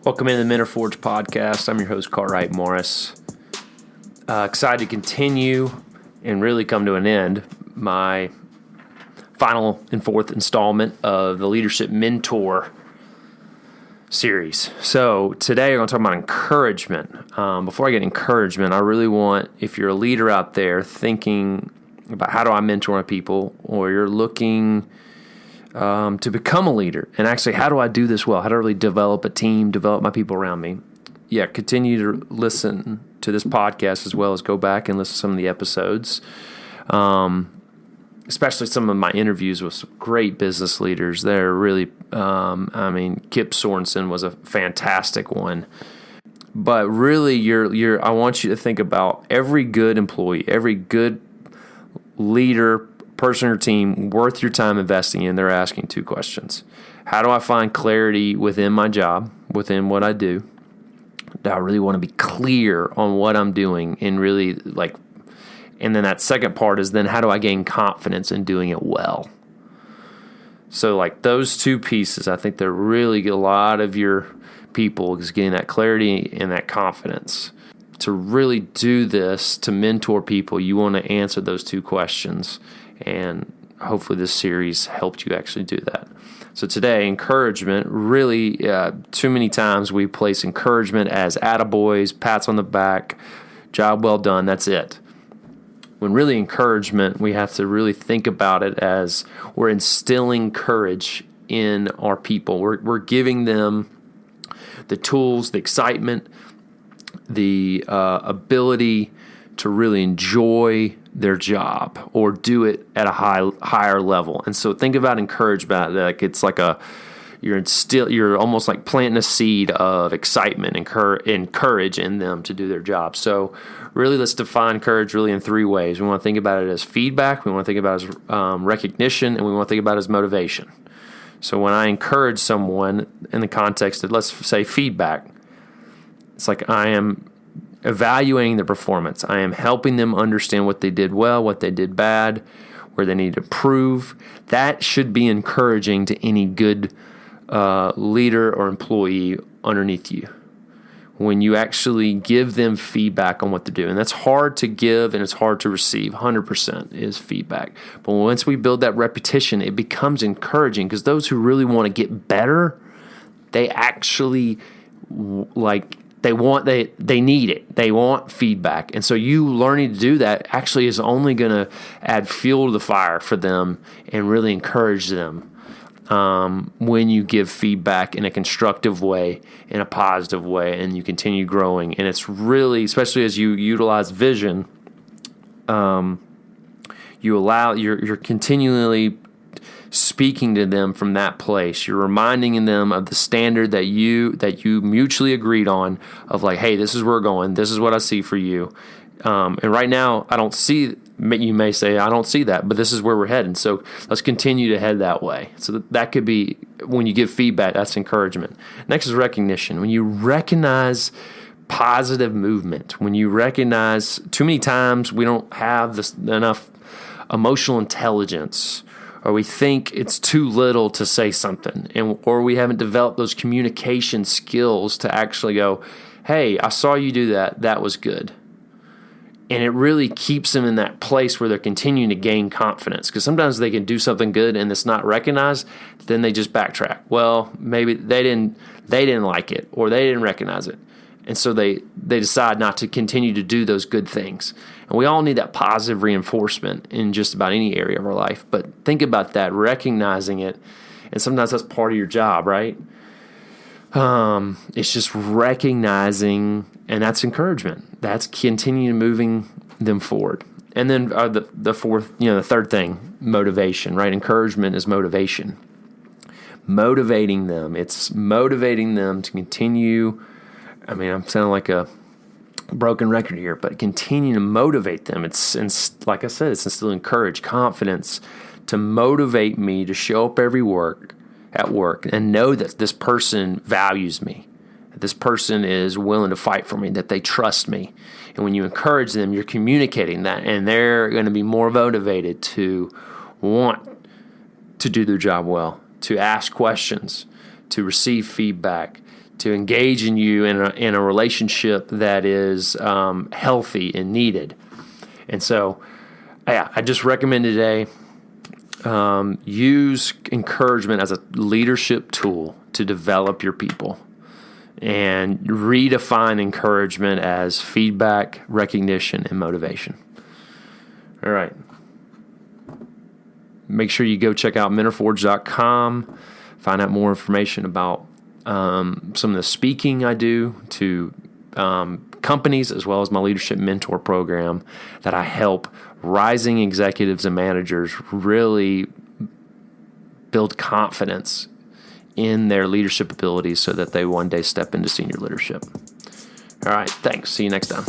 Welcome into the Mentor Forge podcast. I'm your host, Cartwright Morris. Excited to continue and really come to an end my final and fourth installment of the Leadership Mentor series. So today we're going to talk about encouragement. Before I get encouragement, I really want, if you're a leader out there thinking about how do I mentor my people, or you're looking to become a leader, and actually how do I do this well? How do I really develop a team, develop my people around me? Yeah, continue to listen to this podcast as well as go back and listen to some of the episodes. Especially some of my interviews with some great business leaders. They're really, Kip Sorensen was a fantastic one. But really, I want you to think about every good employee, every good leader, person or team worth your time investing in. They're asking two questions. How do I find clarity within my job, within what I do? Do I really want to be clear on what I'm doing and really and then that second part is then how do I gain confidence in doing it well? So those two pieces, I think they're really a lot of your people is getting that clarity and that confidence. To really do this, to mentor people, you want to answer those two questions. And hopefully this series helped you actually do that. So today, encouragement, really too many times we place encouragement as attaboys, pats on the back, job well done, that's it. When really encouragement, we have to really think about it as we're instilling courage in our people. We're giving them the tools, the excitement, the ability to really enjoy their job or do it at a higher level. And so think about encouragement like it's like you're almost like planting a seed of excitement and courage in them to do their job. So really, let's define courage really in three ways. We want to think about it as feedback, we want to think about it as recognition, and we want to think about it as motivation. So when I encourage someone in the context of, let's say, feedback, it's like I am evaluating their performance. I am helping them understand what they did well, what they did bad, where they need to improve. That should be encouraging to any good leader or employee underneath you. When you actually give them feedback on what they're doing. That's hard to give and it's hard to receive. 100% is feedback. But once we build that repetition, it becomes encouraging because those who really want to get better, they actually they need it. They want feedback. And so you learning to do that actually is only going to add fuel to the fire for them and really encourage them when you give feedback in a constructive way, in a positive way, and you continue growing. And it's really, especially as you utilize vision, you're continually speaking to them from that place. You're reminding them of the standard that you mutually agreed on of hey, this is where we're going. This is what I see for you. And right now, I don't see, you may say, I don't see that, but this is where we're heading. So let's continue to head that way. So that could be, when you give feedback, that's encouragement. Next is recognition. When you recognize positive movement, when you recognize, too many times we don't have enough emotional intelligence, or we think it's too little to say something, or we haven't developed those communication skills to actually go, hey, I saw you do that. That was good. And it really keeps them in that place where they're continuing to gain confidence. Because sometimes they can do something good and it's not recognized, then they just backtrack. Well, maybe they didn't like it or they didn't recognize it. And so they decide not to continue to do those good things. And we all need that positive reinforcement in just about any area of our life. But think about that, recognizing it. And sometimes that's part of your job, right? It's just recognizing, and that's encouragement. That's continuing moving them forward. And then the third thing, motivation, right? Encouragement is motivation. Motivating them. It's motivating them to continue. I'm sounding like a broken record here, but continue to motivate them. It's like I said, it's instilling courage, confidence to motivate me to show up at work and know that this person values me, that this person is willing to fight for me, that they trust me. And when you encourage them, you're communicating that, and they're going to be more motivated to want to do their job well, to ask questions, to receive feedback, to engage in you in a relationship that is healthy and needed. And so, yeah, I just recommend today, use encouragement as a leadership tool to develop your people, and redefine encouragement as feedback, recognition, and motivation. All right. Make sure you go check out mentorforge.com, find out more information about some of the speaking I do to companies, as well as my leadership mentor program that I help rising executives and managers really build confidence in their leadership abilities so that they one day step into senior leadership. All right, thanks. See you next time.